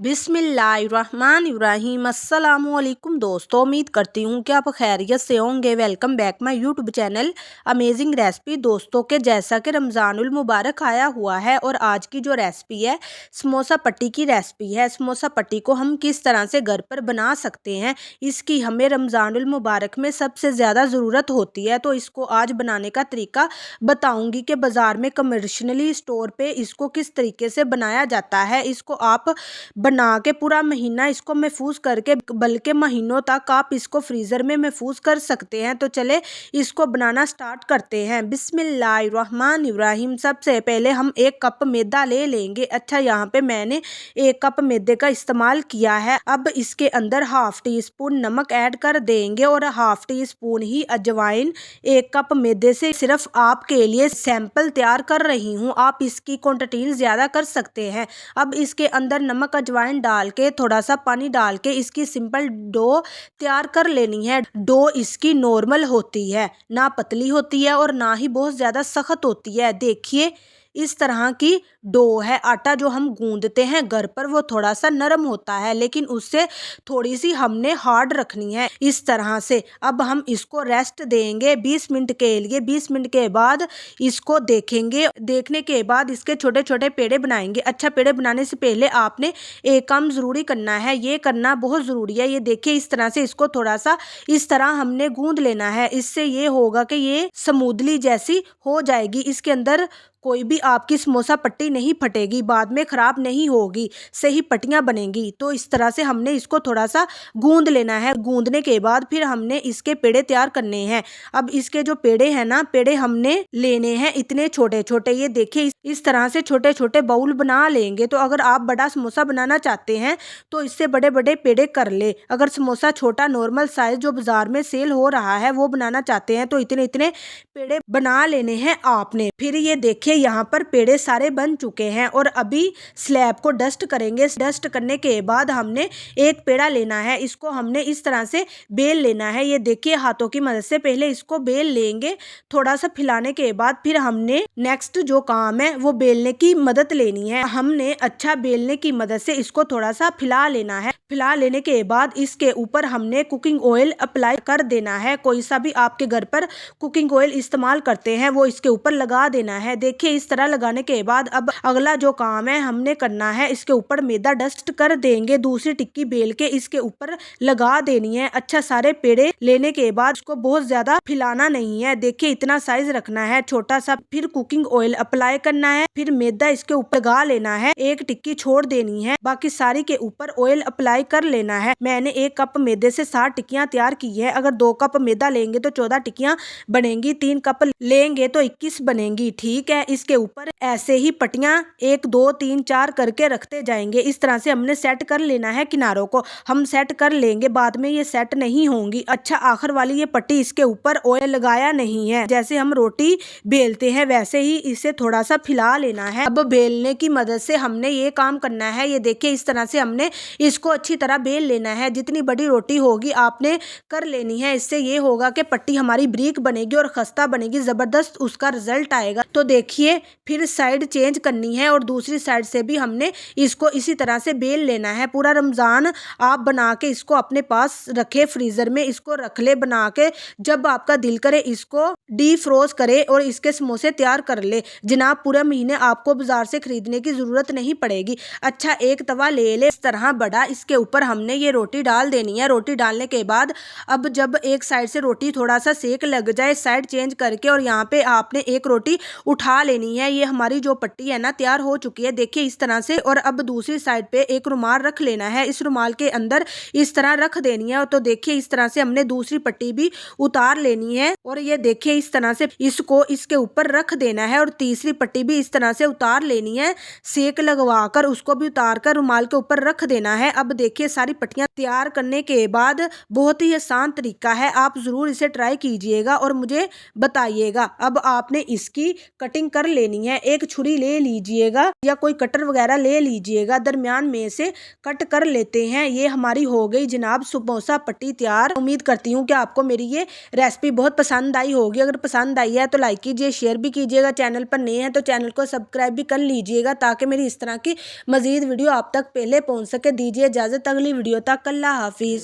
बिस्मिल्लाहिर्रहमानिर्रहीम। अस्सलामुअलैकुम दोस्तों, उम्मीद करती हूँ कि आप खैरियत से होंगे। Welcome back my YouTube channel amazing recipe. दोस्तों के जैसा कि रमज़ानुल मुबारक आया हुआ है और आज की जो रेसिपी है समोसा पट्टी की रेसिपी है। समोसा पट्टी को हम किस तरह से घर पर बना सकते हैं, इसकी हमें रमज़ानुल मुबारक में सबसे ज़्यादा ज़रूरत होती है। तो इसको आज बनाने का तरीका बताऊँगी कि बाज़ार में कमर्शली स्टोर पर इसको किस तरीके से बनाया जाता है। इसको आप बना के पूरा महीना इसको महफूज करके बल्कि महीनों तक आप इसको फ्रीज़र में महफूज कर सकते हैं। तो चले इसको बनाना स्टार्ट करते हैं। बिस्मिल्लाहिर्रहमानिर्रहीम। सबसे पहले हम 1 कप मैदा ले लेंगे। अच्छा, यहाँ पे मैंने 1 कप मैदे का इस्तेमाल किया है। अब इसके अंदर हाफ टी स्पून नमक ऐड कर देंगे और हाफ टी स्पून ही अजवाइन। 1 कप मैदे से सिर्फ आपके लिए सैंपल तैयार कर रही हूँ, आप इसकी क्वांटिटी ज़्यादा कर सकते हैं। अब इसके अंदर नमक अजवाइन डाल के थोड़ा सा पानी डाल के इसकी सिंपल डो तैयार कर लेनी है। डो इसकी नॉर्मल होती है, ना पतली होती है और ना ही बहुत ज़्यादा सख्त होती है। देखिए इस तरह की डो है। आटा जो हम गूंदते हैं घर पर वो थोड़ा सा नरम होता है, लेकिन उससे थोड़ी सी हमने हार्ड रखनी है इस तरह से। अब हम इसको रेस्ट देंगे 20 मिनट के लिए। 20 मिनट के बाद इसको देखेंगे। देखने के बाद इसके छोटे छोटे पेड़े बनाएंगे। अच्छा, पेड़े बनाने से पहले आपने एक काम ज़रूरी करना है, ये करना बहुत ज़रूरी है। ये देखिए इस तरह से इसको थोड़ा सा इस तरह हमने गूंद लेना है। इससे ये होगा कि ये स्मूदली जैसी हो जाएगी। इसके अंदर कोई भी आपकी समोसा पट्टी नहीं फटेगी, बाद में ख़राब नहीं होगी, सही पट्टियाँ बनेंगी। तो इस तरह से हमने इसको थोड़ा सा गूंद लेना है। गूंदने के बाद फिर हमने इसके पेड़े तैयार करने हैं। अब इसके जो पेड़े हैं ना, पेड़े हमने लेने हैं इतने छोटे छोटे। ये देखिए इस तरह से छोटे छोटे बाउल बना लेंगे। तो अगर आप बड़ा समोसा बनाना चाहते हैं तो इससे बड़े बड़े पेड़े कर ले। अगर समोसा छोटा नॉर्मल साइज जो बाजार में सेल हो रहा है वो बनाना चाहते हैं तो इतने इतने पेड़े बना लेने हैं आपने। फिर ये देखिए यहाँ पर पेड़े सारे बन चुके हैं और अभी स्लैब को डस्ट करेंगे। डस्ट करने के बाद हमने एक पेड़ा लेना है, इसको हमने इस तरह से बेल लेना है। ये देखिए हाथों की मदद से पहले इसको बेल लेंगे। थोड़ा सा फैलाने के बाद फिर हमने नेक्स्ट जो काम है वो बेलने की मदद लेनी है। हमने अच्छा बेलने की मदद से इसको थोड़ा सा फैला लेना है। फैला लेने के बाद इसके ऊपर हमने कुकिंग ऑयल अप्लाई कर देना है। कोई सा भी आपके घर पर कुकिंग ऑयल इस्तेमाल करते हैं वो इसके ऊपर लगा देना है। देखिए इस तरह लगाने के बाद अब अगला जो काम है हमने करना है, इसके ऊपर मैदा डस्ट कर देंगे। दूसरी टिक्की बेल के इसके ऊपर लगा देनी है। अच्छा, सारे पेड़े लेने के बाद इसको बहुत ज्यादा फैलाना नहीं है। देखिए इतना साइज रखना है छोटा सा। फिर कुकिंग ऑयल अप्लाई करना है, फिर मैदा इसके ऊपर लगा लेना है। एक टिक्की छोड़ देनी है, बाकी सारी के ऊपर ऑयल अप्लाई कर लेना है। मैंने 1 कप मैदे से 60 टिक्कियां तैयार की है। अगर 2 कप मैदा लेंगे तो 14 टिक्कियां बनेंगी, 3 कप लेंगे तो 21 बनेंगी। ठीक है, इसके ऊपर ऐसे ही पट्टियां 1 2 3 4 करके रखते जाएंगे। इस तरह से हमने सेट कर लेना है। किनारों को हम सेट कर लेंगे, बाद में ये सेट नहीं होंगी। अच्छा, आखिर वाली ये पट्टी इसके ऊपर ऑयल लगाया नहीं है। जैसे हम रोटी बेलते हैं वैसे ही इसे थोड़ा सा फैला लेना है। अब बेलने की मदद से हमने ये काम करना है। ये देखिए इस तरह से हमने इसको अच्छी तरह बेल लेना है। जितनी बड़ी रोटी होगी आपने कर लेनी है। इससे ये होगा कि पट्टी हमारी ब्रीक बनेगी और खस्ता बनेगी, जबरदस्त उसका रिजल्ट आएगा। तो देखिए फिर साइड चेंज करनी है और दूसरी साइड से भी हमने इसको इसी तरह से बेल लेना है। पूरा रमज़ान आप बना के इसको अपने पास रखे, फ्रीजर में इसको रख ले बना के। जब आपका दिल करे इसको डीप फ्रोज करे और इसके समोसे तैयार कर ले जनाब। पूरे महीने आपको बाजार से खरीदने की जरूरत नहीं पड़ेगी। अच्छा, एक तवा ले ले इस तरह बड़ा, इसके ऊपर हमने ये रोटी डाल देनी है। रोटी डालने के बाद अब जब एक साइड से रोटी थोड़ा सा सेक लग जाए साइड चेंज करके और यहाँ पे आपने एक रोटी उठा लेनी है। ये हमारी जो पट्टी है ना तैयार हो चुकी है, देखिए इस तरह से। और अब दूसरी साइड पे एक रुमाल रख लेना है। इस रुमाल के अंदर इस तरह रख देनी है। तो देखिए इस तरह से हमने दूसरी पट्टी भी उतार लेनी है और ये देखिए इस तरह से इसको इसके ऊपर रख देना है और तीसरी पट्टी भी इस तरह से उतार लेनी है। सेक लगवा कर उसको भी उतार कर रुमाल के ऊपर रख देना है। अब देखिए सारी पट्टियां तैयार करने के बाद बहुत ही आसान तरीका है, आप ज़रूर इसे ट्राई कीजिएगा और मुझे बताइएगा। अब आपने इसकी कटिंग कर लेनी है। एक छुरी ले लीजिएगा या कोई कटर वगैरह ले लीजिएगा, दरमियान में से कट कर लेते हैं। ये हमारी हो गई जनाब समोसा पट्टी तैयार। उम्मीद करती हूँ कि आपको मेरी ये रेसिपी बहुत पसंद आई होगी। अगर पसंद आई है तो लाइक कीजिए, शेयर भी कीजिएगा। चैनल पर नए हैं तो चैनल को सब्सक्राइब भी कर लीजिएगा ताकि मेरी इस तरह की मजीद वीडियो आप तक पहले पहुँच सके। दीजिए इजाज़त, अगली वीडियो तक। अल्लाह हाफिज़।